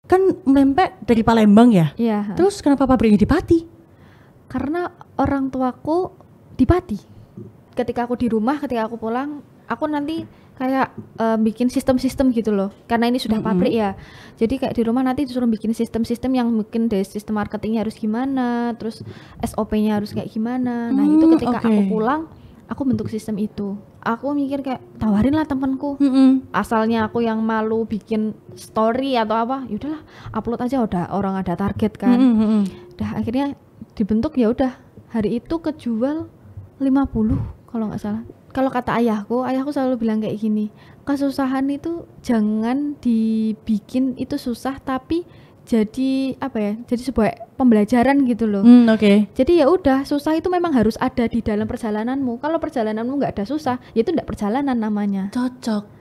kan pempek dari Palembang ya? Iya. Terus kenapa pabriknya di Pati? Karena orang tuaku di Pati. Ketika aku di rumah, ketika aku pulang, aku nanti kayak bikin sistem-sistem gitu loh. Karena ini sudah pabrik ya. Jadi kayak di rumah nanti disuruh bikin sistem-sistem yang mungkin dari sistem marketingnya harus gimana, terus SOP-nya harus kayak gimana. Nah itu ketika aku pulang, aku bentuk sistem itu. Aku mikir kayak tawarin lah temanku. Asalnya aku yang malu bikin story atau apa, yaudahlah upload aja, udah orang ada target kan. Udah akhirnya dibentuk, ya udah hari itu kejual 50 kalau nggak salah. Kalau kata ayahku selalu bilang kayak gini, kesusahan itu jangan dibikin itu susah, tapi jadi apa ya, jadi sebuah pembelajaran gitu loh. Jadi ya udah, susah itu memang harus ada di dalam perjalananmu. Kalau perjalananmu nggak ada susah, ya itu nggak perjalanan namanya. Cocok.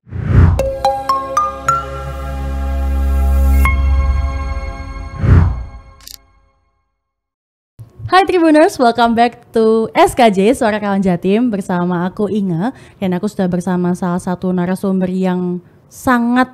Hai Tribuners, welcome back to SKJ Suara Kawan Jatim bersama aku Inga, dan aku sudah bersama salah satu narasumber yang sangat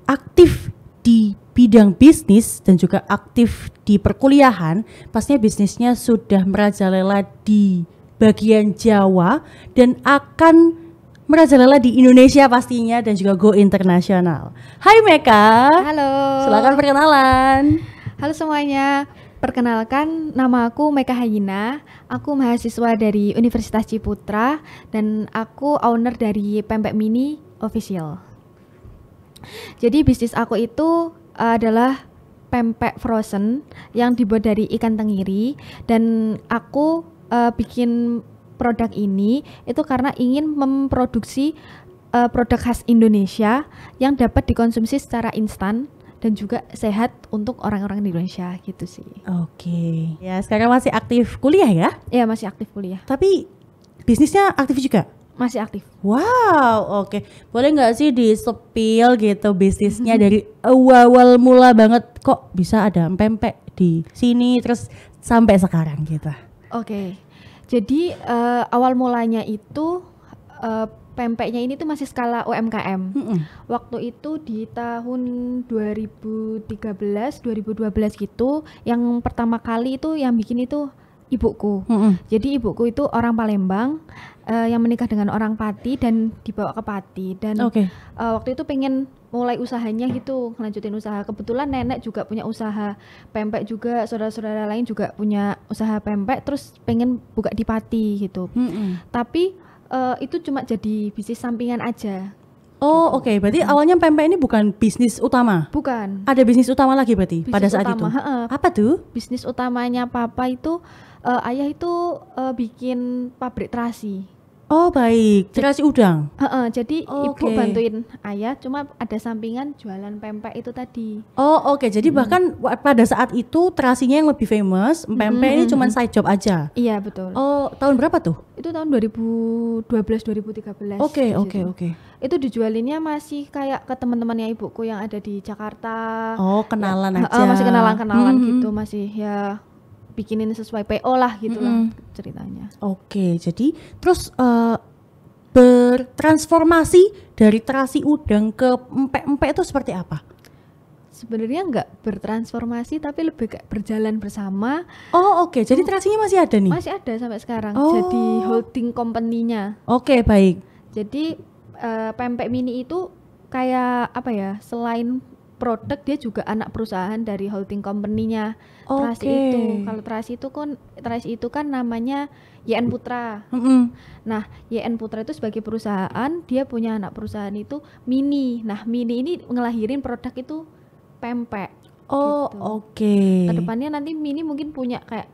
aktif di bidang bisnis dan juga aktif di perkuliahan. Pastinya bisnisnya sudah merajalela di bagian Jawa dan akan merajalela di Indonesia pastinya, dan juga go internasional. Hai Meka. Halo. Silakan perkenalan. Halo semuanya. Perkenalkan, nama aku Meka Hayina. Aku mahasiswa dari Universitas Ciputra dan aku owner dari Pempek Mini Official. Jadi bisnis aku itu adalah pempek frozen yang dibuat dari ikan tenggiri, dan aku bikin produk ini itu karena ingin memproduksi produk khas Indonesia yang dapat dikonsumsi secara instan dan juga sehat untuk orang-orang di Indonesia gitu sih. Oke. Ya, sekarang masih aktif kuliah ya? Iya, masih aktif kuliah. Tapi bisnisnya aktif juga? Masih aktif. Wow, oke. Boleh nggak sih di-spill gitu bisnisnya dari awal mula banget, kok bisa ada pempek di sini terus sampai sekarang gitu? Oke. Jadi awal mulanya itu pempeknya ini tuh masih skala UMKM. Waktu itu di tahun 2013, 2012 gitu, yang pertama kali itu yang bikin itu ibuku. Jadi ibuku itu orang Palembang yang menikah dengan orang Pati dan dibawa ke Pati. Dan waktu itu pengen mulai usahanya gitu, lanjutin usaha. Kebetulan nenek juga punya usaha pempek juga, saudara-saudara lain juga punya usaha pempek, terus pengen buka di Pati gitu. Tapi itu cuma jadi bisnis sampingan aja. Oh gitu. Oke, berarti awalnya pempek ini bukan bisnis utama? Bukan. Ada bisnis utama lagi berarti bisnis pada saat utama, itu? Apa tuh? Bisnis utamanya papa itu, ayah itu bikin pabrik terasi. Oh baik, terasi udang? Jadi ibu bantuin ayah, cuma ada sampingan jualan pempek itu tadi. Oh oke, jadi bahkan pada saat itu terasinya yang lebih famous, pempek ini cuma side job aja? Iya betul. Oh tahun berapa tuh? Itu tahun 2012-2013. Oke. Itu dijualinnya masih kayak ke teman-temannya ibuku yang ada di Jakarta. Oh kenalan aja? Masih kenalan gitu, masih ya bikinin sesuai PO lah gitu lah ceritanya. Oke, jadi terus bertransformasi dari terasi udang ke empek-empek itu seperti apa? Sebenarnya nggak bertransformasi, tapi lebih kayak berjalan bersama. Oh oke, jadi terasinya masih ada nih? Masih ada sampai sekarang, jadi holding company-nya. Oke, baik. Jadi Pempek Mini itu kayak apa ya, selain produk dia juga anak perusahaan dari holding company-nya Terasi itu. Kalau Terasi itu kan namanya YN Putra. Nah, YN Putra itu sebagai perusahaan, dia punya anak perusahaan itu Mini. Nah, Mini ini ngelahirin produk itu pempek. Oh, gitu. Kedepannya nanti Mini mungkin punya kayak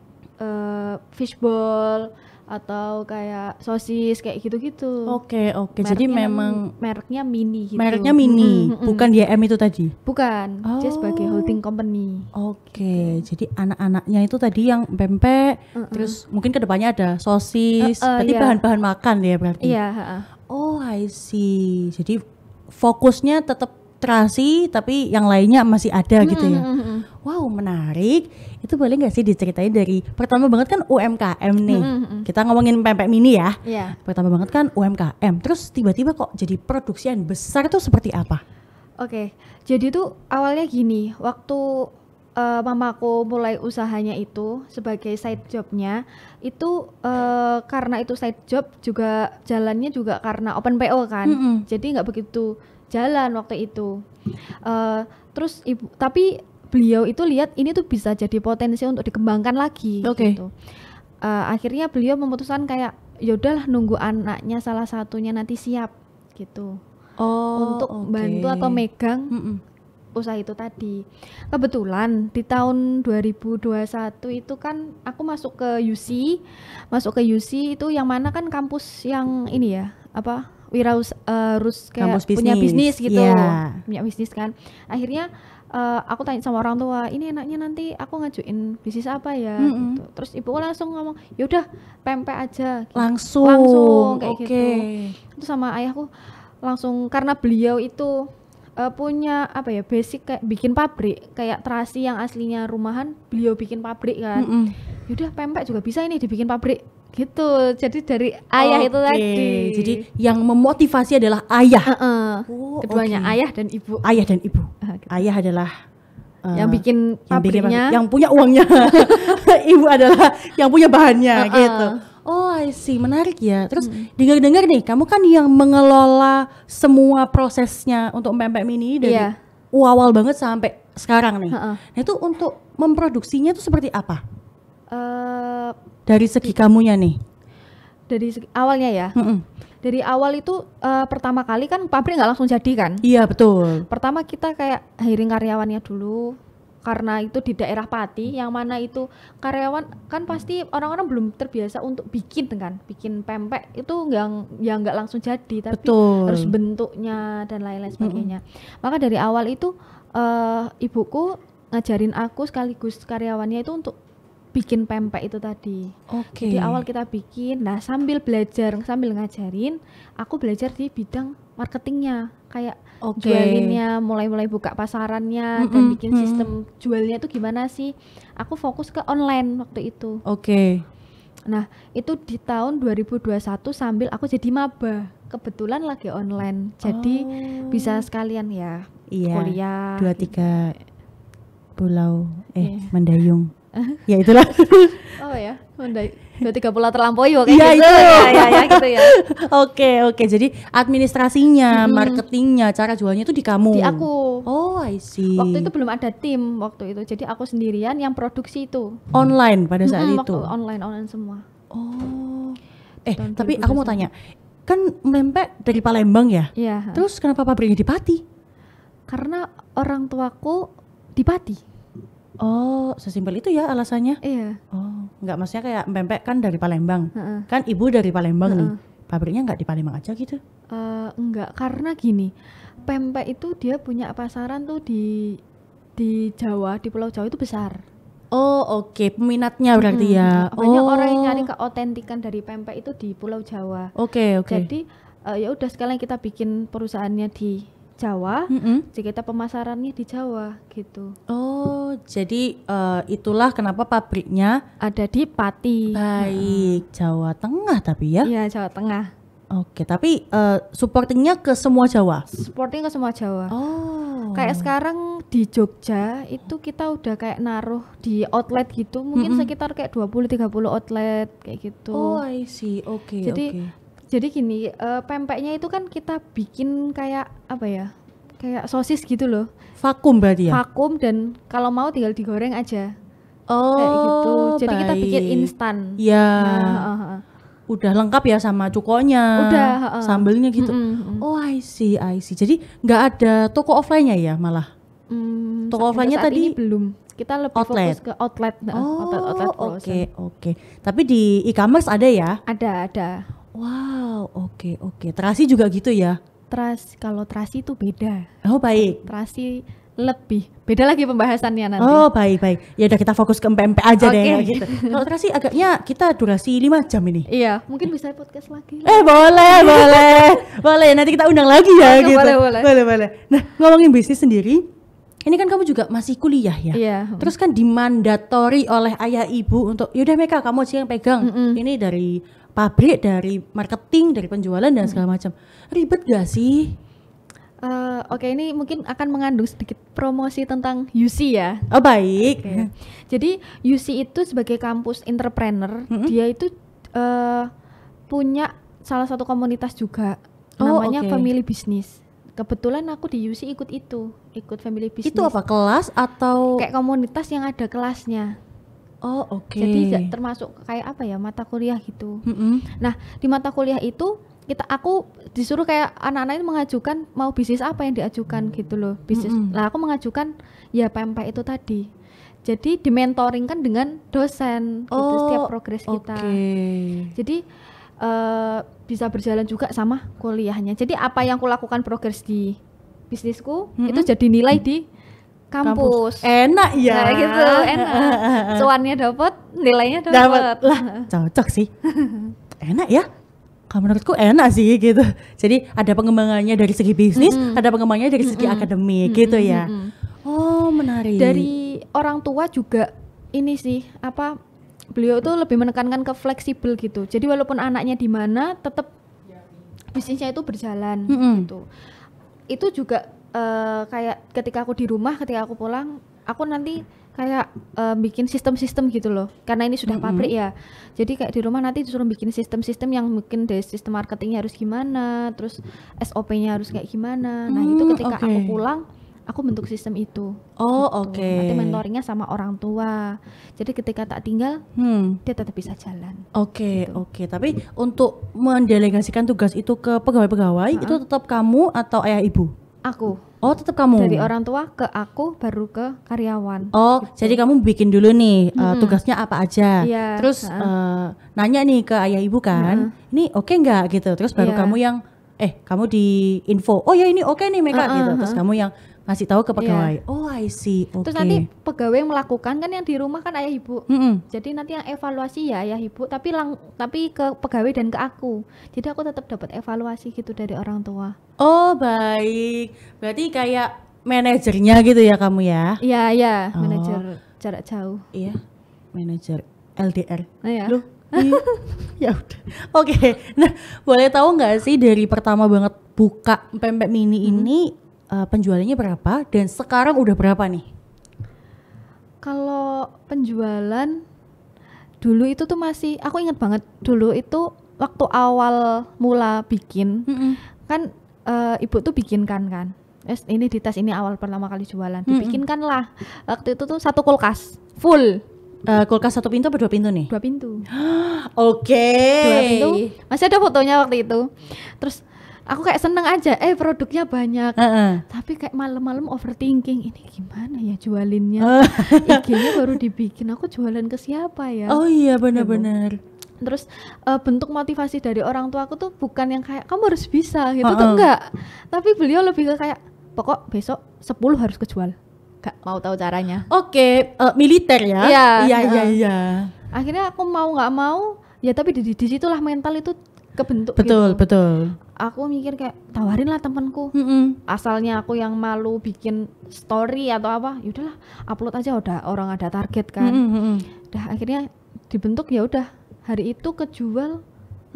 fishball atau kayak sosis kayak gitu-gitu. Oke. Jadi memang mereknya Mini gitu. Mereknya Mini, bukan YM itu tadi? Bukan, dia sebagai holding company. Oke, jadi anak-anaknya itu tadi yang pempek, terus mungkin kedepannya ada sosis, berarti bahan-bahan makan ya berarti? Iya. Oh, I see. Jadi fokusnya tetap terasi, tapi yang lainnya masih ada gitu ya? Wow, menarik. Itu boleh nggak sih diceritain dari pertama banget kan UMKM nih, kita ngomongin pempek mini ya. Yeah. Pertama banget kan UMKM, terus tiba-tiba kok jadi produksi yang besar itu seperti apa? Oke, jadi tuh awalnya gini, waktu mamaku mulai usahanya itu sebagai side jobnya, itu karena itu side job juga jalannya juga karena open PO kan, jadi nggak begitu jalan waktu itu. Terus tapi beliau itu lihat ini tuh bisa jadi potensi untuk dikembangkan lagi, gitu. Akhirnya beliau memutuskan kayak yaudahlah nunggu anaknya salah satunya nanti siap gitu. Untuk bantu atau megang usaha itu tadi. Kebetulan di tahun 2021 itu kan aku masuk ke UC itu yang mana kan kampus yang ini ya, apa, kayak punya bisnis gitu, punya bisnis kan. Akhirnya aku tanya sama orang tua, ini enaknya nanti aku ngajuin bisnis apa ya, gitu. Terus ibuku langsung ngomong, yaudah pempek aja, gitu. langsung kayak gitu. Itu sama ayahku langsung, karena beliau itu punya apa ya, basic kayak bikin pabrik, kayak terasi yang aslinya rumahan beliau bikin pabrik kan. Yaudah pempek juga bisa ini dibikin pabrik gitu. Jadi dari ayah itu tadi. Jadi yang memotivasi adalah ayah. Keduanya ayah dan ibu. Gitu. Ayah adalah yang bikin pabriknya, yang punya uangnya. Ibu adalah yang punya bahannya gitu. Oh, I see, menarik ya. Terus dengar-dengar nih, kamu kan yang mengelola semua prosesnya untuk pempek mini dari awal banget sampai sekarang nih. Nah, itu untuk memproduksinya itu seperti apa? Dari segi kamunya nih. Dari segi awalnya ya. Dari awal itu pertama kali kan pabrik nggak langsung jadi kan? Iya, betul. Pertama kita kayak hiring karyawannya dulu. Karena itu di daerah Pati, yang mana itu karyawan kan pasti orang-orang belum terbiasa untuk bikin pempek itu nggak langsung jadi, tapi harus bentuknya dan lain-lain sebagainya. Maka dari awal itu ibuku ngajarin aku sekaligus karyawannya itu untuk bikin pempek itu tadi. Jadi awal kita bikin, nah sambil ngajarin, aku belajar di bidang marketingnya, kayak jualinnya, mulai buka pasarannya, dan bikin sistem jualnya itu gimana sih. Aku fokus ke online waktu itu. Nah itu di tahun 2021 sambil aku jadi maba, kebetulan lagi online, jadi bisa sekalian ya kuliah. 2-3 pulau mendayung. Ya itulah. Oh ya, 2-3 pulau terlampaui kayak gitu. Ya gitu ya. Oke. Jadi administrasinya, marketingnya, cara jualnya itu di kamu. Di aku. Oh, I see. Waktu itu belum ada tim waktu itu. Jadi aku sendirian yang produksi itu. Online pada saat itu. Waktu online semua. Oh. Tapi aku mau tanya. Kan pempek dari Palembang ya? Iya. Terus kenapa pabriknya di Pati? Karena orang tuaku di Pati. Oh, sesimpel itu ya alasannya? Iya. Oh, enggak, maksudnya kayak pempek kan dari Palembang. Kan ibu dari Palembang nih. Pabriknya enggak di Palembang aja gitu? Enggak, karena gini. Pempek itu dia punya pasaran tuh di Jawa, di Pulau Jawa itu besar. Oh, oke. Peminatnya berarti ya. Banyak orang yang nyari keotentikan dari pempek itu di Pulau Jawa. Oke. Jadi ya udah sekalian kita bikin perusahaannya di Jawa, jadi kita pemasarannya di Jawa gitu. Oh, jadi itulah kenapa pabriknya ada di Pati. Baik, Jawa Tengah tapi ya? Iya, Jawa Tengah. Oke, tapi supportingnya ke semua Jawa? Supporting ke semua Jawa. Oh. Kayak sekarang di Jogja itu kita udah kayak naruh di outlet gitu, mungkin sekitar kayak 20-30 outlet kayak gitu. Oh, I see. Oke. Jadi gini, pempeknya itu kan kita bikin kayak apa ya, kayak sosis gitu loh. Vakum berarti ya? Vakum, dan kalau mau tinggal digoreng aja. Oh, kayak gitu. Jadi kita bikin instan. Iya. Udah lengkap ya sama cukonya, sambelnya gitu. Oh, I see. Jadi nggak ada toko offline-nya ya malah? Toko offline-nya tadi belum. Kita lebih fokus ke outlet. Oh, oke. Tapi di e-commerce ada ya? Ada. Wow, oke. Terasi juga gitu ya? Kalau terasi itu beda. Oh, baik. Terasi lebih beda lagi pembahasannya nanti. Oh, baik. Ya udah kita fokus ke pempek aja deh gitu. Kalau terasi agaknya kita durasi 5 jam ini. Iya, mungkin bisa podcast lagi. Boleh. Nanti kita undang lagi ya gitu. Boleh. Nah, ngomongin bisnis sendiri, ini kan kamu juga masih kuliah ya? Iya. Terus kan dimandatori oleh ayah ibu untuk yaudah Meka kamu aja yang pegang. Ini dari pabrik, dari marketing, dari penjualan dan segala macam. Ribet gak sih? Oke, ini mungkin akan mengandung sedikit promosi tentang UC ya. Oh baik. Oke. Jadi UC itu sebagai kampus entrepreneur, dia itu punya salah satu komunitas juga, namanya Family Business. Kebetulan aku di UC ikut Family Business. Itu apa, kelas atau? Kayak komunitas yang ada kelasnya. Oh oke. Jadi termasuk kayak apa ya, mata kuliah gitu. Nah di mata kuliah itu aku disuruh kayak anak-anak ini mengajukan mau bisnis apa yang diajukan gitu loh, bisnis. Lah aku mengajukan ya PMP itu tadi. Jadi dimentoring kan dengan dosen gitu setiap progres kita. Jadi bisa berjalan juga sama kuliahnya. Jadi apa yang kulakukan progres di bisnisku itu jadi nilai di kampus. Enak ya. Nah, gitu, enak. Cuannya dapat, nilainya dapat. Lah, cocok sih. Enak ya. Kalau menurutku enak sih gitu. Jadi ada pengembangannya dari segi bisnis, ada pengembangannya dari segi akademik gitu ya. Oh, menarik. Dari orang tua juga ini sih, beliau tuh lebih menekankan ke fleksibel gitu. Jadi walaupun anaknya di mana, tetap bisnisnya itu berjalan gitu. Itu juga kayak ketika aku di rumah, ketika aku pulang, aku nanti kayak bikin sistem-sistem gitu loh, karena ini sudah pabrik ya. Jadi kayak di rumah nanti disuruh bikin sistem-sistem yang mungkin dari sistem marketingnya harus gimana, terus SOP-nya harus kayak gimana. Nah itu ketika aku pulang, aku bentuk sistem itu. Gitu. Nanti mentoringnya sama orang tua. Jadi ketika tak tinggal, dia tetap bisa jalan. Oke. Tapi untuk mendelegasikan tugas itu ke pegawai-pegawai, itu tetap kamu atau ayah ibu? Aku. Oh, tetap kamu. Dari orang tua ke aku, baru ke karyawan. Oh, gitu. Jadi kamu bikin dulu nih tugasnya apa aja. Yeah. Terus nanya nih ke ayah ibu kan, ini oke nggak gitu. Terus baru kamu yang kamu di info. Oh ya ini oke nih Meka gitu. Terus kamu yang ngasih tahu ke pegawai. Oh, I see. Terus nanti pegawai yang melakukan kan, yang di rumah kan ayah ibu. Jadi nanti yang evaluasi ya ayah ibu, tapi ke pegawai dan ke aku. Jadi aku tetap dapat evaluasi gitu dari orang tua. Oh, baik. Berarti kayak manajernya gitu ya kamu ya? Iya, manajer jarak jauh. Iya. Manajer LDR. Iya. Loh. Ya udah. Oke. Nah, boleh tahu nggak sih dari pertama banget buka Pempek Mini ini penjualannya berapa dan sekarang udah berapa nih? Kalau penjualan dulu itu tuh masih, aku ingat banget dulu itu waktu awal mula bikin kan ibu tuh bikinkan kan. Ini di tas ini awal pertama kali jualan, dibikinkan lah. Waktu itu tuh satu kulkas full. Kulkas satu pintu apa dua pintu nih? 2 pintu. Oke. 2 pintu. Masih ada fotonya waktu itu. Terus aku kayak seneng aja, produknya banyak. Tapi kayak malam-malam overthinking, ini gimana ya jualinnya? IG-nya baru dibikin, aku jualan ke siapa ya? Oh iya benar-benar. Terus bentuk motivasi dari orang tua aku tuh bukan yang kayak kamu harus bisa gitu tuh enggak. Tapi beliau lebih ke kayak pokok besok 10 harus kejual. Gak mau tahu caranya. Oke, militer ya? Iya. Akhirnya aku mau nggak mau ya, tapi di situlah mental itu kebentuk. Betul. Aku mikir kayak tawarin lah temanku. Asalnya aku yang malu bikin story atau apa, yaudahlah upload aja, udah orang ada target kan. Udah akhirnya dibentuk, ya udah hari itu kejual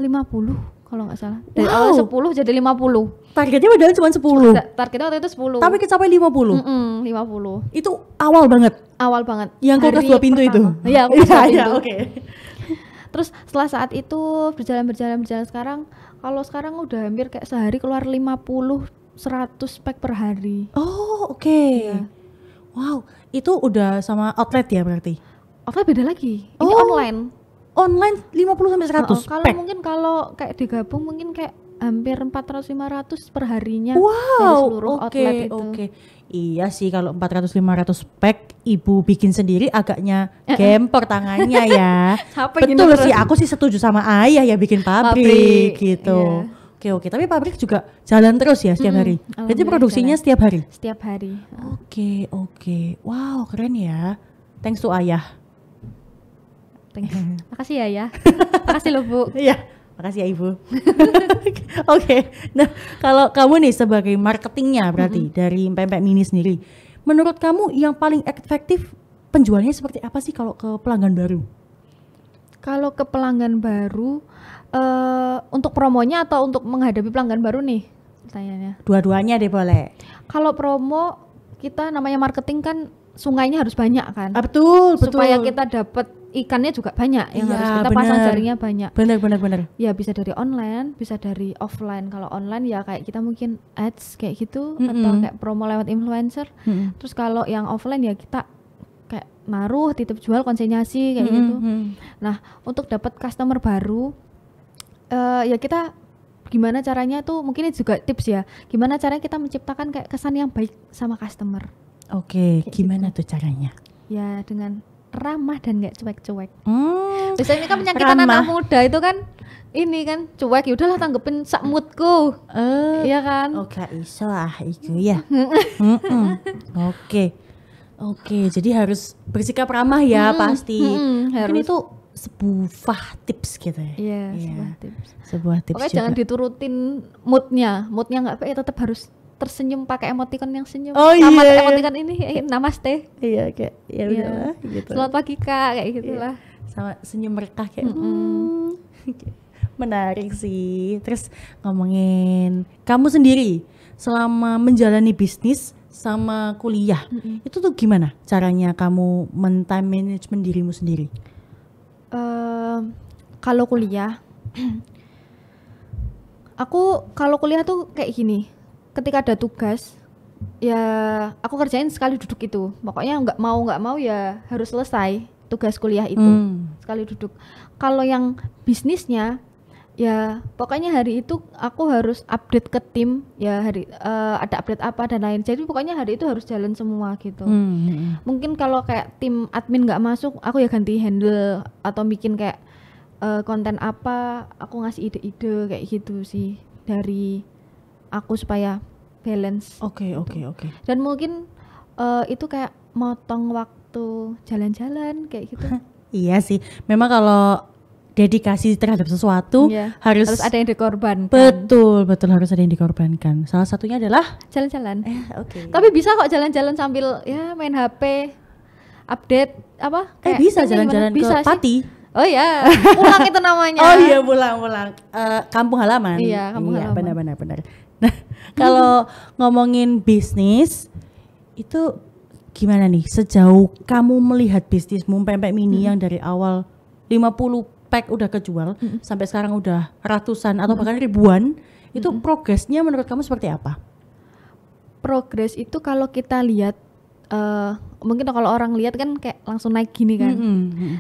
50 kalau nggak salah. Dari awal 10 jadi 50. Targetnya padahal cuma 10. Targetnya waktu itu 10. Tapi kecapai 50. 50. Itu awal banget. Yang kulkas 2 pintu itu. Iya, kulkas 2 pintu. Oke. Terus setelah saat itu berjalan sekarang, kalau sekarang udah hampir kayak sehari keluar 50 100 pack per hari. Oh, oke. Ya. Wow, itu udah sama outlet ya berarti? Outlet beda lagi. Ini online. Online 50 sampai 100 kalau pack. Mungkin kalau kayak digabung mungkin kayak hampir 400-500 per harinya. Wow, dari seluruh outlet itu. Oke. Iya sih, kalau 400-500 pack ibu bikin sendiri agaknya gempor tangannya ya. Betul sih, aku sih setuju sama ayah ya bikin pabrik gitu. Iya. Oke. Tapi pabrik juga jalan terus ya setiap hari. Jadi produksinya setiap hari? Setiap hari. Oke. Wow, keren ya. Thanks to ayah. Makasih ya. Makasih loh Bu. Iya, makasih ya Ibu. Oke. Nah, kalau kamu nih sebagai marketingnya berarti dari Pempek Mini sendiri, menurut kamu yang paling efektif penjualnya seperti apa sih kalau ke pelanggan baru? Kalau ke pelanggan baru, untuk promonya atau untuk menghadapi pelanggan baru nih? pertanyaannya? Dua-duanya deh boleh. Kalau promo kita namanya marketing kan sungainya harus banyak kan. Betul. Supaya kita dapat ikannya juga banyak yang harus kita pasang jaringnya banyak. Benar. Ya bisa dari online, bisa dari offline. Kalau online ya kayak kita mungkin ads kayak gitu atau kayak promo lewat influencer. Terus kalau yang offline ya kita kayak naruh, titip jual, konsinyasi kayak gitu. Nah, untuk dapat customer baru ya kita gimana caranya tuh, mungkin ini juga tips ya. Gimana caranya kita menciptakan kayak kesan yang baik sama customer. Oke, gimana tuh caranya? Ya dengan ramah dan gak cuek-cuek. Biasanya kan penyakitan Ramah. anak muda itu kan ini kan cuek, ya udahlah tanggepin sak moodku. Iya kan? Oke, iso iku ya. Oke, jadi harus bersikap ramah ya pasti. Mungkin harus. itu sebuah tips gitu ya. Iya, sebuah tips. Sebuah tips Pokoknya juga. jangan diturutin moodnya nggak baik, tetap harus tersenyum pakai emoticon yang senyum. Oh, Sama iya. emoticon ini namaste. Iya kayak ya udahlah gitu. Selamat pagi Kak, kayak gitulah. Sama senyum mereka kayak menarik sih. Terus ngomongin kamu sendiri selama menjalani bisnis sama kuliah, itu tuh gimana caranya kamu men-time management dirimu sendiri? Kalau kuliah aku kalau kuliah tuh kayak gini, ketika ada tugas ya aku kerjain sekali duduk itu, pokoknya nggak mau ya harus selesai tugas kuliah itu sekali duduk. Kalau yang bisnisnya ya pokoknya hari itu aku harus update ke tim ya, ada update apa dan lain, jadi pokoknya hari itu harus jalan semua gitu. Mungkin kalau kayak tim admin nggak masuk, aku ya ganti handle atau bikin kayak konten apa, aku ngasih ide-ide kayak gitu sih dari aku supaya balance. Oke. Dan mungkin itu kayak motong waktu jalan-jalan kayak gitu. Iya sih, memang kalau dedikasi terhadap sesuatu harus ada yang dikorbankan. Betul harus ada yang dikorbankan. Salah satunya adalah jalan-jalan. Oke. Tapi bisa kok jalan-jalan sambil ya main HP, update apa? Bisa jalan-jalan ke Pati. Oh ya, pulang itu namanya. Oh iya, pulang. Kampung halaman. Iya, kampung halaman. Benar. Nah, kalau ngomongin bisnis itu gimana nih? Sejauh kamu melihat bisnismu Pempek Mini yang dari awal 50 pack udah kejual sampai sekarang udah ratusan atau bahkan ribuan, itu progresnya menurut kamu seperti apa? Progres itu kalau kita lihat mungkin kalau orang lihat kan kayak langsung naik gini kan.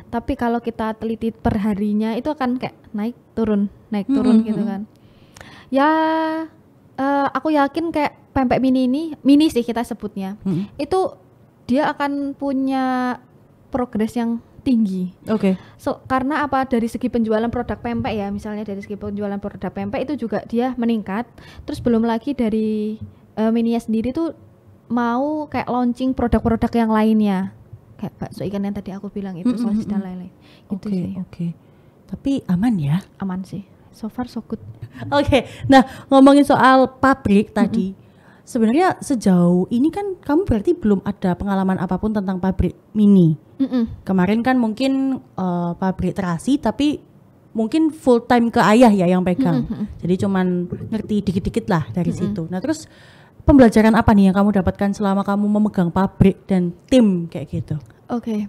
Tapi kalau kita teliti per harinya itu akan kayak naik turun gitu kan. Ya aku yakin kayak Pempek Mini sih kita sebutnya. Itu dia akan punya progres yang tinggi. Oke. So, karena apa, dari segi penjualan produk pempek ya, misalnya dari segi penjualan produk pempek itu juga dia meningkat. Terus belum lagi dari Mininya sendiri tuh mau kayak launching produk-produk yang lainnya. Kayak bakso ikan yang tadi aku bilang itu, sosis dan lain-lain. Gitu sih. Oke. Tapi aman ya? Aman sih. So far so good. Oke. Nah, ngomongin soal pabrik tadi. Sebenarnya sejauh ini kan kamu berarti belum ada pengalaman apapun tentang pabrik mini. Kemarin kan mungkin pabrik terasi, tapi mungkin full time ke ayah ya yang pegang. Jadi cuman ngerti dikit-dikit lah dari situ. Nah terus pembelajaran apa nih yang kamu dapatkan selama kamu memegang pabrik dan tim kayak gitu? Oke.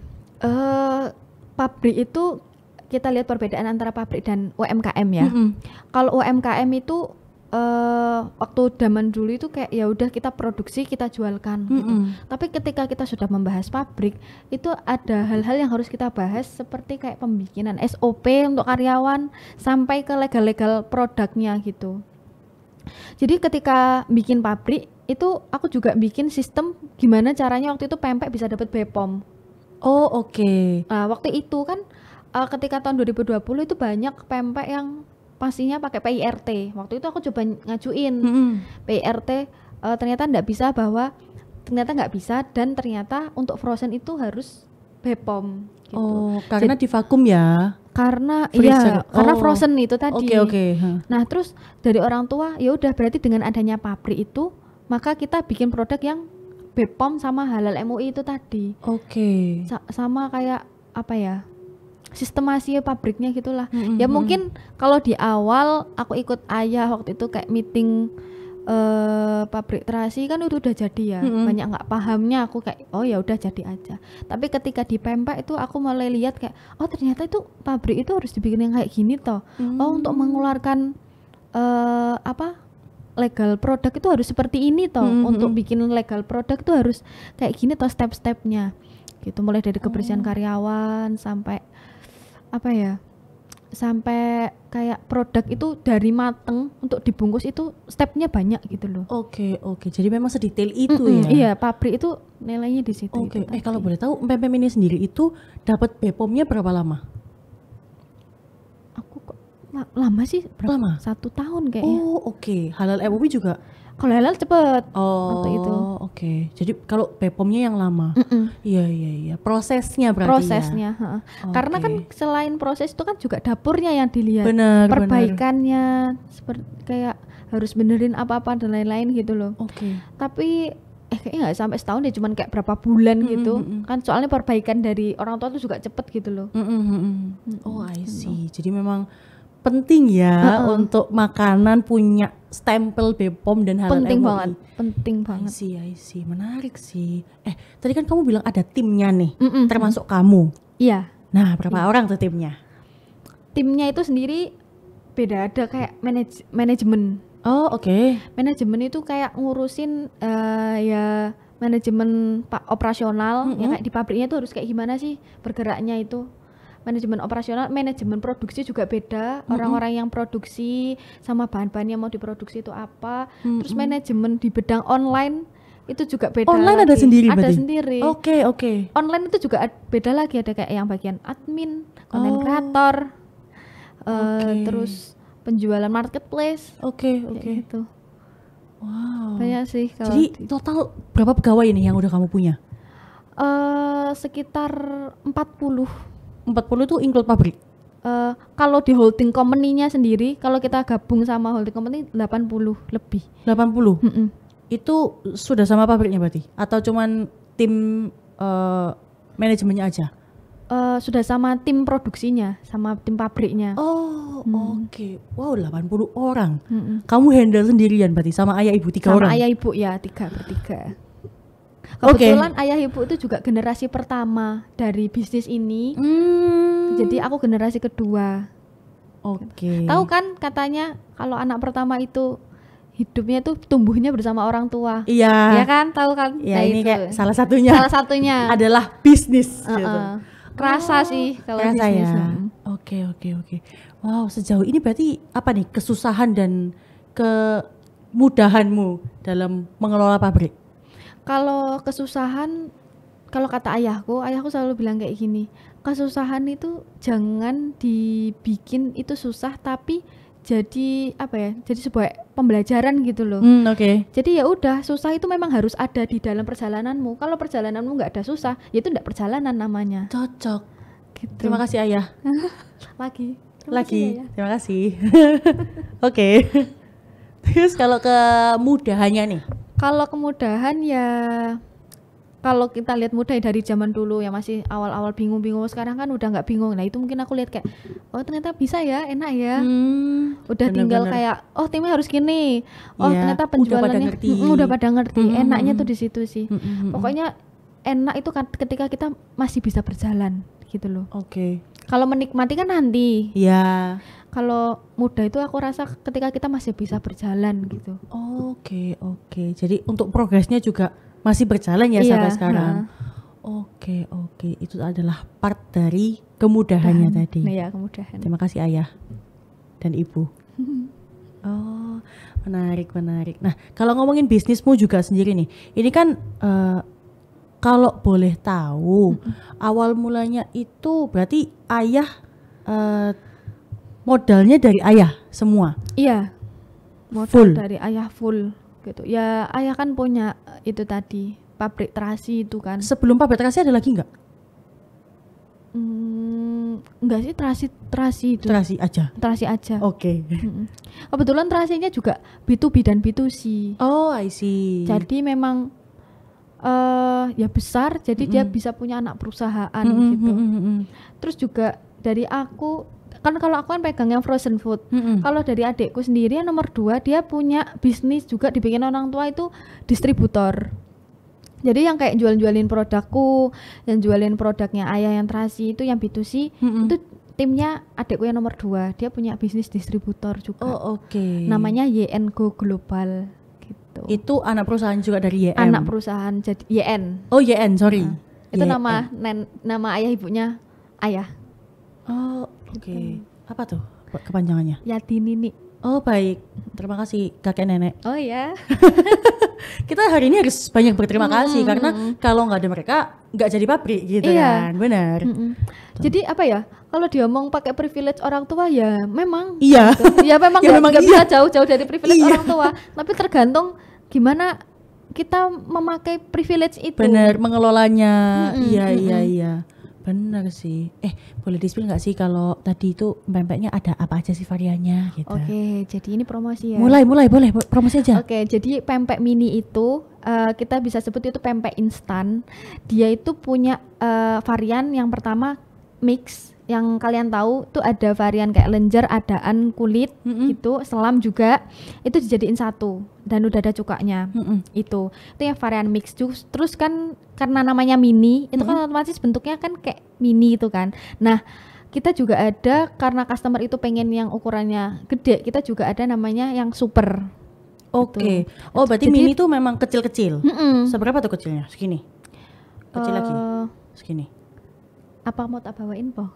Pabrik itu kita lihat perbedaan antara pabrik dan UMKM ya. Kalau UMKM itu waktu zaman dulu itu kayak ya udah kita produksi, kita jualkan gitu. Tapi ketika kita sudah membahas pabrik, itu ada hal-hal yang harus kita bahas seperti kayak pembikinan SOP untuk karyawan sampai ke legal produknya gitu. Jadi ketika bikin pabrik itu aku juga bikin sistem gimana caranya waktu itu pempek bisa dapat BPOM. Oh oke. Nah, waktu itu kan ketika tahun 2020 itu banyak pempek yang pastinya pakai PIRT. Waktu itu aku coba ngajuin PIRT, ternyata nggak bisa dan ternyata untuk frozen itu harus BPOM gitu. Oh, karena di vakum ya? Karena freezer. Karena frozen itu tadi. Oke. Nah, terus dari orang tua ya udah berarti dengan adanya pabrik itu maka kita bikin produk yang BPOM sama halal MUI itu tadi. Oke. Sama kayak apa ya? Sistemasi pabriknya gitulah. Ya mungkin kalau di awal aku ikut ayah waktu itu kayak meeting pabrik terasi kan itu udah jadi ya. Banyak nggak pahamnya, aku kayak oh ya udah jadi aja. Tapi ketika di Pempek itu aku mulai lihat kayak oh ternyata itu pabrik itu harus dibikin yang kayak gini toh. Oh untuk mengeluarkan legal produk itu harus seperti ini toh. Untuk bikin legal produk itu harus kayak gini toh step-stepnya gitu, mulai dari kebersihan karyawan sampai sampai kayak produk itu dari mateng untuk dibungkus itu stepnya banyak gitu loh. Oke. Jadi memang sedetail itu ya. Iya, pabrik itu nilainya di situ. Oke. Kalau boleh tahu Pempek ini sendiri itu dapat BPOM-nya berapa lama? Aku kok lama sih? Lama? 1 tahun kayaknya. Oh, oke. Halal MUI juga? Kalau halal cepet. Oh, waktu itu. Oke. Jadi kalau BPOM-nya yang lama. Iya. Prosesnya berarti Prosesnya, ya. Karena kan selain proses itu kan juga dapurnya yang dilihat. Benar. Perbaikannya seperti kayak harus benerin apa-apa dan lain-lain gitu loh. Oke. Tapi kayaknya nggak sampai setahun deh, cuman kayak berapa bulan gitu. Kan soalnya perbaikan dari orang tua tuh juga cepet gitu loh. Oh, I see. Jadi memang penting ya untuk makanan punya stempel BPOM dan halal MUI. Penting banget. I see. Menarik sih. Tadi kan kamu bilang ada timnya nih, termasuk kamu. Iya. Nah, berapa orang tuh timnya? Timnya itu sendiri beda, ada kayak manajemen. Oh, oke. Manajemen itu kayak ngurusin ya manajemen operasional, ya kayak di pabriknya itu harus kayak gimana sih bergeraknya itu. Manajemen operasional, manajemen produksi juga beda. Orang-orang yang produksi sama bahan-bahan yang mau diproduksi itu apa. Terus manajemen di bidang online itu juga beda. Online lagi. ada sendiri berarti? Ada sendiri. Oke. Online itu juga beda lagi, ada kayak yang bagian admin, content creator, terus penjualan marketplace. Oke. Gitu. Wow. Banyak sih. Jadi total berapa pegawai ini yang udah kamu punya? Sekitar 40. 40 itu include pabrik? Kalau di holding company-nya sendiri, kalau kita gabung sama holding company 80 lebih. 80? Itu sudah sama pabriknya berarti? Atau cuman tim manajemennya aja? Sudah sama tim produksinya, sama tim pabriknya. Oh, oke. Wow, 80 orang. Kamu handle sendirian berarti sama ayah ibu 3 orang? Sama ayah ibu ya, 3/3. Kebetulan ayah ibu itu juga generasi pertama dari bisnis ini. Jadi aku generasi kedua. Oke. Tahu kan katanya kalau anak pertama itu hidupnya tuh tumbuhnya bersama orang tua. Iya. Ya kan, tahu kan? Ya, nah, ini itu kayak salah satunya adalah bisnis gitu. Kerasa sih kalau bisnis. Ya. Oke. Wow, sejauh ini berarti apa nih kesusahan dan kemudahanmu dalam mengelola pabrik? Kalau kesusahan, kalau kata ayahku selalu bilang kayak gini, kesusahan itu jangan dibikin itu susah, tapi jadi jadi sebuah pembelajaran gitu loh. Oke. Jadi ya udah, susah itu memang harus ada di dalam perjalananmu. Kalau perjalananmu nggak ada susah, ya itu nggak perjalanan namanya. Cocok. Gitu. Terima kasih ayah. Lagi. Terima kasih. Oke. Terus kalau kemudahannya nih? Kalau kemudahan ya, kalau kita lihat mudah dari zaman dulu ya masih awal-awal bingung-bingung, sekarang kan udah nggak bingung. Nah itu mungkin aku lihat kayak oh ternyata bisa ya, enak ya. Udah tinggal kayak oh timnya harus gini. Oh ternyata penjualannya udah pada ngerti. Enaknya tuh di situ sih. Pokoknya enak itu kan ketika kita masih bisa berjalan gitu loh. Oke. Kalau menikmati kan nanti. Iya. Kalau muda itu aku rasa ketika kita masih bisa berjalan gitu. Oke. Jadi untuk progresnya juga masih berjalan ya sampai sekarang. Oke. Itu adalah part dari kemudahannya tadi. Iya, kemudahan. Terima kasih ayah dan ibu. Oh, menarik. Nah, kalau ngomongin bisnismu juga sendiri nih. Ini kan kalau boleh tahu, awal mulanya itu berarti ayah modalnya dari ayah semua? Iya, modal dari ayah full gitu. Ya ayah kan punya itu tadi, pabrik terasi itu kan. Sebelum pabrik terasi ada lagi nggak? Enggak sih, terasi itu. Terasi aja. Oke. Kebetulan terasinya juga B2B dan B2C. Oh, I see. Jadi memang ya besar, jadi dia bisa punya anak perusahaan gitu. Terus juga dari aku Kan kalau aku kan pegang yang frozen food. Kalau dari adikku sendiri yang nomor 2 dia punya bisnis juga dibikin orang tua itu distributor. Jadi yang kayak jual-jualin produkku, yang jualin produknya ayah yang terasi itu yang B2C, itu timnya adikku yang nomor 2. Dia punya bisnis distributor juga. Oh, oke. Namanya YN Go Global gitu. Itu anak perusahaan juga dari YM. Anak perusahaan jadi YN. Oh, YN, sorry. Itu YN. nama ayah ibunya ayah. Oh, oke. Apa tuh kepanjangannya? Yati Nini. Oh, baik. Terima kasih kakek nenek. Oh ya. Kita hari ini harus banyak berterima kasih karena kalau nggak ada mereka nggak jadi pabrik gitu kan, benar. Jadi apa ya? Kalau diomong pakai privilege orang tua ya memang. Iya. Gitu. Ya memang Ya, nggak bisa jauh-jauh dari privilege Iya. orang tua. Tapi tergantung gimana kita memakai privilege itu. Benar, mengelolanya. Iya. Benar sih. Boleh di-spill nggak sih kalau tadi itu pempeknya ada apa aja sih variannya gitu? Oke, jadi ini promosi ya. Mulai boleh promosi aja. Oke, jadi pempek mini itu kita bisa sebut itu pempek instan. Dia itu punya varian yang pertama mix. Yang kalian tahu tuh ada varian kayak lenjer, adaan, kulit gitu, selam juga. Itu dijadiin satu dan udah ada cukanya. Itu yang varian mix. Terus kan karena namanya mini, itu kan otomatis bentuknya kan kayak mini itu kan. Nah, kita juga ada karena customer itu pengen yang ukurannya gede, kita juga ada namanya yang super. Oke. Gitu. Oh, berarti Jadi, mini tuh memang kecil-kecil. Seberapa tuh kecilnya? Segini. Kecil lagi. Segini. Apa mau tak bawain, Po?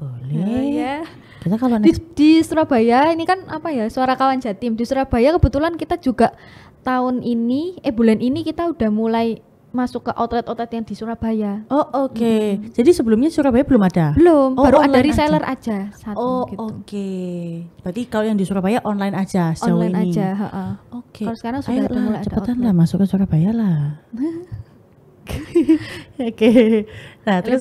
Boleh. Ya. Kita kalau Di Surabaya ini kan apa ya, Suara Kawan Jatim. Di Surabaya kebetulan kita juga tahun ini bulan ini kita udah mulai masuk ke outlet-outlet yang di Surabaya. Oh, oke. Jadi sebelumnya Surabaya belum ada? Belum, baru ada online reseller aja satu Oh, gitu. oke. Berarti kalau yang di Surabaya online aja sejauh Online ini. aja, heeh. Oke. Kalau sekarang sudah ada mulai ada cepetan outlet. lah masuk ke Surabaya lah. Oke. Nah, terus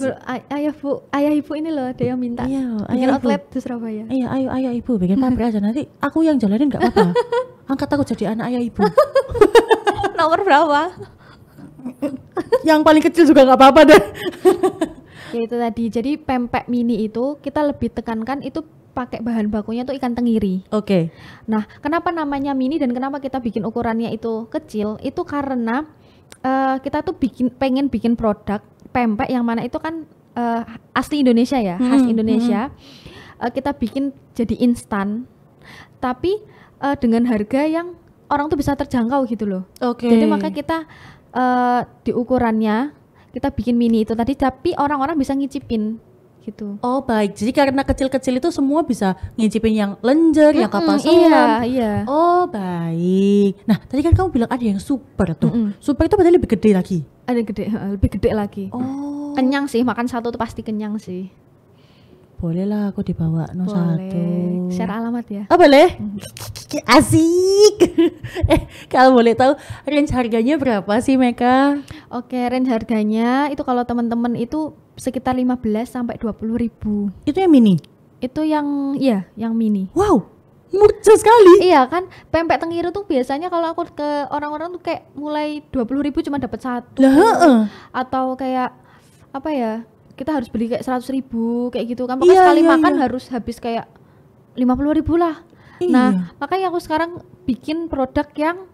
ayah ibu ini loh ada yang minta Iya, bikin ayah, outlet di Surabaya. Iya, ayo ibu bikin pabrik aja nanti aku yang jalanin nggak apa-apa. Angkat aku jadi anak ayah ibu. Nomor berapa? Yang paling kecil juga nggak apa-apa deh. Ya itu tadi. Jadi pempek mini itu kita lebih tekankan itu pakai bahan bakunya tuh ikan tenggiri. Oke. Nah, kenapa namanya mini dan kenapa kita bikin ukurannya itu kecil? Itu karena kita tuh pengen bikin produk pempek yang mana itu kan asli Indonesia ya, khas Indonesia. Kita bikin jadi instan, tapi dengan harga yang orang tuh bisa terjangkau gitu loh. Oke. Jadi maka kita di ukurannya kita bikin mini itu tadi, tapi orang-orang bisa ngicipin gitu. Oh, baik. Jadi karena kecil-kecil itu semua bisa ngicipin yang lenjer, yang kapal selam. Iya. Oh, baik. Nah, tadi kan kamu bilang ada yang super tuh. Super itu berarti lebih gede lagi. Ada gede, lebih gede lagi. Oh. Kenyang sih, makan satu tuh pasti kenyang sih. Boleh lah aku dibawa no satu. Share alamat ya. Oh, boleh. Asik. Kalau boleh tahu range harganya berapa sih, Meka? Oke, range harganya itu kalau teman-teman itu sekitar 15 sampai 20.000. Itu yang mini. Itu yang mini. Wow, murah sekali. Iya kan, pempek tenggiri tuh biasanya kalau aku ke orang-orang tuh kayak mulai 20.000 cuma dapat satu. Lah, Atau kayak apa ya? Kita harus beli kayak 100.000 kayak gitu kan. Pokoknya sekali makan harus habis kayak 50.000 lah. Iya. Nah, makanya aku sekarang bikin produk yang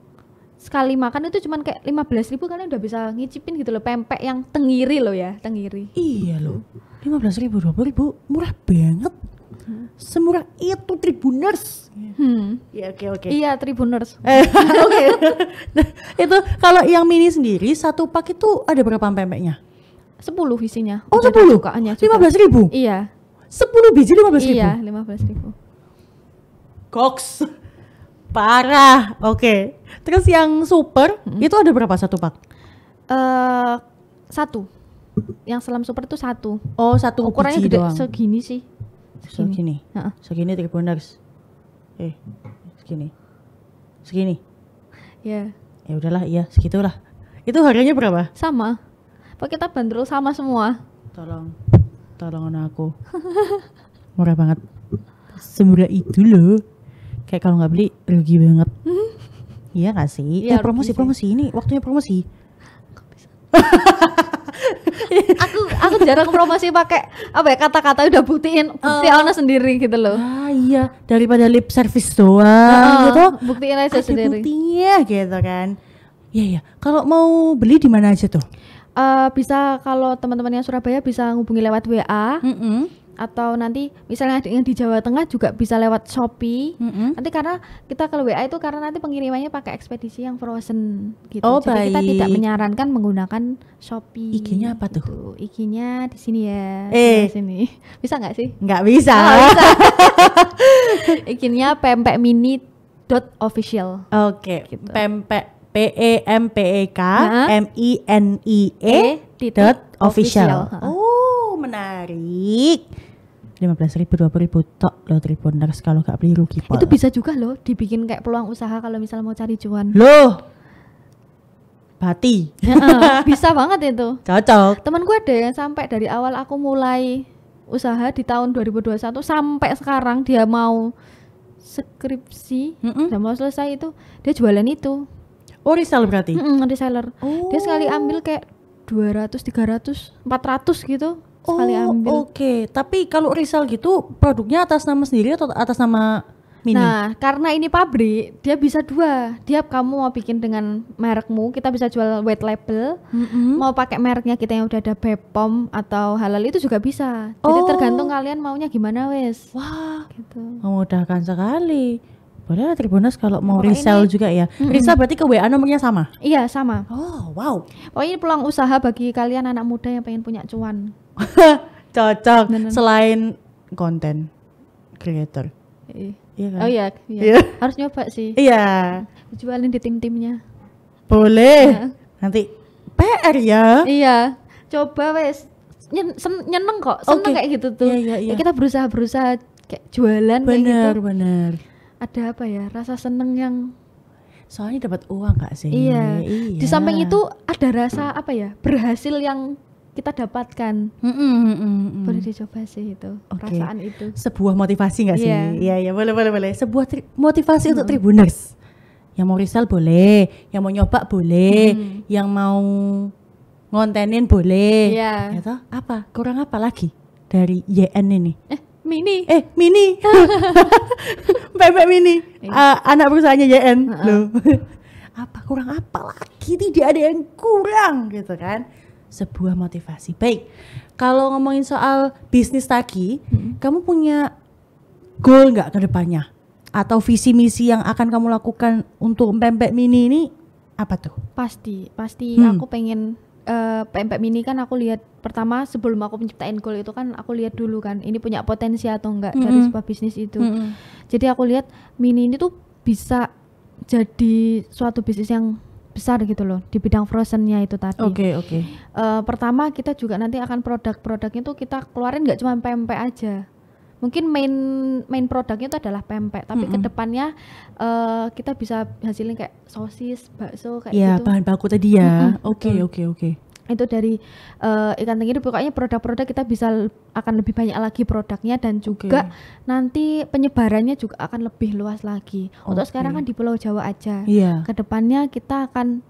sekali makan itu cuman kayak 15.000 kalian udah bisa ngicipin gitu loh, pempek yang tenggiri loh ya, tenggiri. Iya loh. 15.000, 20.000 murah banget. Semurah itu Tribuners. Ya, oke. Iya, Tribuners. Oke. Nah, itu kalau yang mini sendiri satu pak itu ada berapa pempeknya? 10 isinya. Oh, Udah ada 10. cukaannya juga. 15.000. Iya. 10 biji 15.000. Iya, 15.000. Goks. Parah. Oke. Terus yang super itu ada berapa satu pak? Satu. Yang selam super itu satu. Oh, satu Ukurannya biji gede doang. segini sih. Segini. Heeh. Segini Tribuners. Segini. Ya, Ya udahlah, iya segitulah. Itu harganya berapa? sama. Pokoknya kita bandrol sama semua. Tolong aku. Murah banget. Semurah itu loh. Kayak kalau nggak beli rugi banget. Iya nggak sih? Iya, Promosi ini waktunya promosi. aku jarang promosi pakai apa ya kata-kata udah bukti ono sendiri gitu loh. Iya, daripada lip service doang gitu. Buktiin aja Ada sendiri. buktinya gitu kan. Iya ya. Kalau mau beli di mana aja tuh? Bisa kalau teman-teman yang Surabaya bisa hubungi lewat WA. Atau nanti misalnya yang di Jawa Tengah juga bisa lewat Shopee. Nanti karena kita kalau WA itu karena nanti pengirimannya pakai ekspedisi yang frozen gitu. Oh, jadi kita baik. tidak menyarankan menggunakan Shopee. IG-nya apa tuh? Gitu. IG-nya di sini ya. Eh. Di sini. Bisa nggak sih? Nggak bisa. Bisa. IG-nya pempekmini.official. Oke. Gitu. Pempek PEMPEK MINIE Titik official. official. Oh, menarik. 15.000 20.000 tok loh Tribuners, kalau gak beli rugi pol. Itu bisa juga loh dibikin kayak peluang usaha kalau misalnya mau cari cuan. Loh. Bati. Bisa banget itu. Cocok. Temen gue ada yang sampai dari awal aku mulai usaha di tahun 2021 sampai sekarang dia mau skripsi, udah mau selesai itu dia jualan itu. Oh, resell berarti. Reseller. Dia sekali ambil kayak 200, 300, 400 gitu sekali ambil. Oke. Tapi kalau resell gitu produknya atas nama sendiri atau atas nama Mini? Nah, karena ini pabrik, dia bisa dua. Dia kamu mau bikin dengan merekmu, kita bisa jual white label. Mau pakai mereknya kita yang udah ada BPOM atau halal itu juga bisa. Jadi tergantung kalian maunya gimana wes. Wah, Gitu. memudahkan sekali. Boleh lah Tribuners kalau mau Pokoknya resell juga ya. Resell berarti ke WA nomornya sama? Iya, sama. Oh, wow. Oh, ini peluang usaha bagi kalian anak muda yang pengen punya cuan. Cocok. Bener. Selain konten creator. Iya kan? Oh iya, Iya. harus nyoba sih. Iya. Jualin di tim-timnya. Boleh. Nanti PR ya. Iya, coba wes. Nyeneng kok, seneng Oke. kayak gitu tuh. Iya. Ya, kita berusaha kayak jualan kayak gitu. Bener. Ada apa ya, rasa seneng yang Soalnya dapat uang gak sih? iya. Di samping itu ada rasa apa ya, berhasil yang kita dapatkan. Boleh dicoba sih itu, perasaan itu. Sebuah motivasi gak sih? Iya. Iya, boleh. Sebuah motivasi untuk Tribuners. Yang mau resell boleh, yang mau nyoba boleh, yang mau ngontenin boleh. Iya. Gitu. Apa? Kurang apa lagi dari YN ini? Mini. Mini. Pempek Mini. Anak perusahaannya YN. Loh. Kurang apa lagi? Tidak ada yang kurang gitu kan. Sebuah motivasi. Baik. Kalau ngomongin soal bisnis lagi, kamu punya goal nggak ke depannya? Atau visi misi yang akan kamu lakukan untuk Pempek Mini ini apa tuh? Pasti aku pengen Pempek Mini kan aku lihat pertama sebelum aku menciptain goal itu kan aku lihat dulu kan ini punya potensi atau enggak dari sebuah bisnis itu. Jadi aku lihat Mini ini tuh bisa jadi suatu bisnis yang besar gitu loh di bidang frozennya itu tadi. Oke. Pertama kita juga nanti akan produk-produknya tuh kita keluarin nggak cuma pempek aja. Mungkin main produknya itu adalah pempek, tapi kedepannya kita bisa hasilin kayak sosis, bakso kayak gitu. Iya, bahan baku tadi ya. Oke. Itu dari ikan tenggiri, pokoknya produk-produk kita bisa akan lebih banyak lagi produknya dan juga nanti penyebarannya juga akan lebih luas lagi. Untuk sekarang kan di Pulau Jawa aja. Iya. Kedepannya kita akan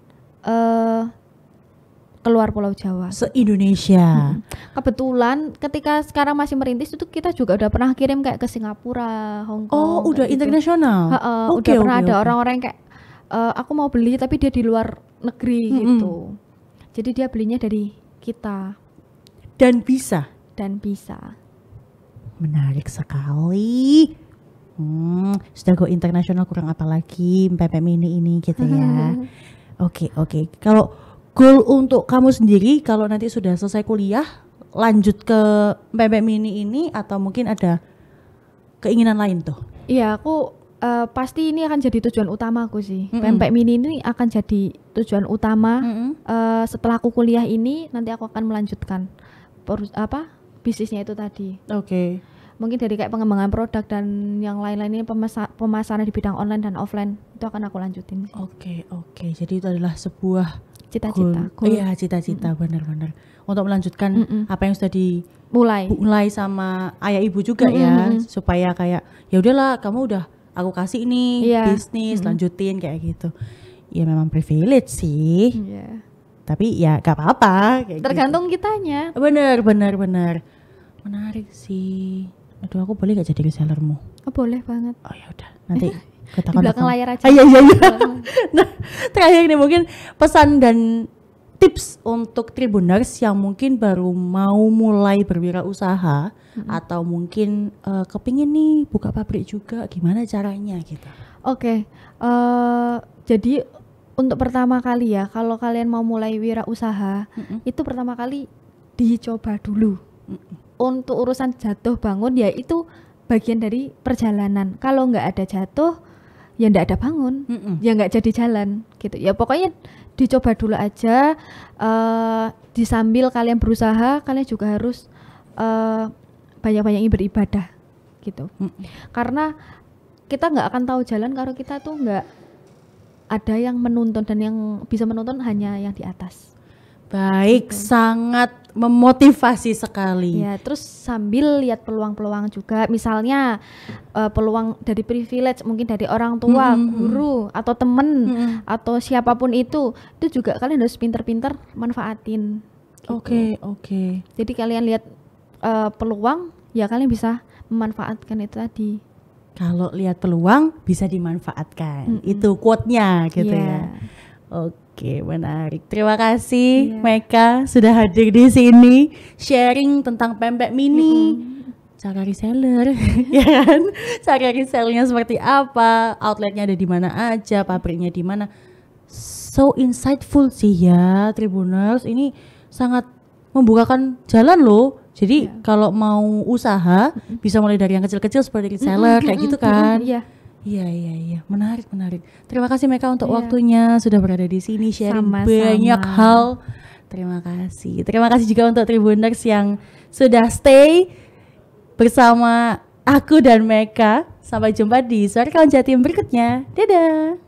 keluar Pulau Jawa. Se-Indonesia. Kebetulan ketika sekarang masih merintis itu kita juga udah pernah kirim kayak ke Singapura, Hong Kong. Oh, udah gitu. internasional. Udah pernah ada orang-orang yang kayak aku mau beli tapi dia di luar negeri gitu. Jadi dia belinya dari kita Dan bisa. Menarik sekali. Sudah go internasional, kurang apa lagi Pempek Mini ini gitu ya. Oke. Kalau goal untuk kamu sendiri kalau nanti sudah selesai kuliah lanjut ke Pempek Mini ini atau mungkin ada keinginan lain tuh? Iya, aku pasti ini akan jadi tujuan utamaku sih. Pempek Mini ini akan jadi tujuan utama. Setelah aku kuliah ini nanti aku akan melanjutkan bisnisnya itu tadi. Oke. Mungkin dari kayak pengembangan produk dan yang lain-lain ini pemasaran di bidang online dan offline itu akan aku lanjutin. Oke. Jadi itu adalah sebuah cita-cita. Iya, cita-cita benar-benar. Untuk melanjutkan apa yang sudah mulai sama ayah ibu juga ya, supaya kayak ya udahlah kamu udah aku kasih ini bisnis lanjutin kayak gitu. Ya memang privilege sih. Tapi ya gak apa-apa kayak Tergantung kitanya. gitu. Bener. Menarik sih. Aduh, aku boleh gak jadi resellermu? Oh, boleh banget. Oh ya udah, nanti Di belakang layar aja. Iya. Nah, terakhir nih mungkin pesan dan tips untuk Tribuners yang mungkin baru mau mulai berwirausaha atau mungkin kepingin nih buka pabrik juga, gimana caranya gitu. Oke, jadi untuk pertama kali ya, kalau kalian mau mulai wirausaha, itu pertama kali dicoba dulu. Untuk urusan jatuh bangun ya itu bagian dari perjalanan. Kalau nggak ada jatuh, ya nggak ada bangun, ya nggak jadi jalan gitu. Ya pokoknya dicoba dulu aja. Di sambil kalian berusaha, kalian juga harus banyak-banyakin beribadah gitu. Karena kita nggak akan tahu jalan kalau kita tuh nggak ada yang menuntun, dan yang bisa menuntun hanya yang di atas. Baik, sangat memotivasi sekali. Ya, terus sambil lihat peluang-peluang juga, misalnya peluang dari privilege, mungkin dari orang tua, guru, atau temen, atau siapapun itu juga kalian harus pinter-pinter manfaatin. Gitu. Oke. Jadi kalian lihat peluang, ya kalian bisa memanfaatkan itu tadi. Kalau lihat peluang bisa dimanfaatkan. Itu quote-nya gitu ya. Oke, menarik. Terima kasih Meka sudah hadir di sini sharing tentang pempek mini. Cara reseller, ya kan? Cara resellnya seperti apa? Outletnya ada di mana aja? Pabriknya di mana? So insightful sih ya, Tribuners. Ini sangat membukakan jalan loh. Jadi kalau mau usaha bisa mulai dari yang kecil-kecil seperti reseller kayak gitu kan? Iya. Menarik. Terima kasih Meka untuk waktunya sudah berada di sini sharing banyak hal. Terima kasih juga untuk Tribuners yang sudah stay bersama aku dan Meka. Sampai jumpa di Suara Kawan Jatim berikutnya. Dadah.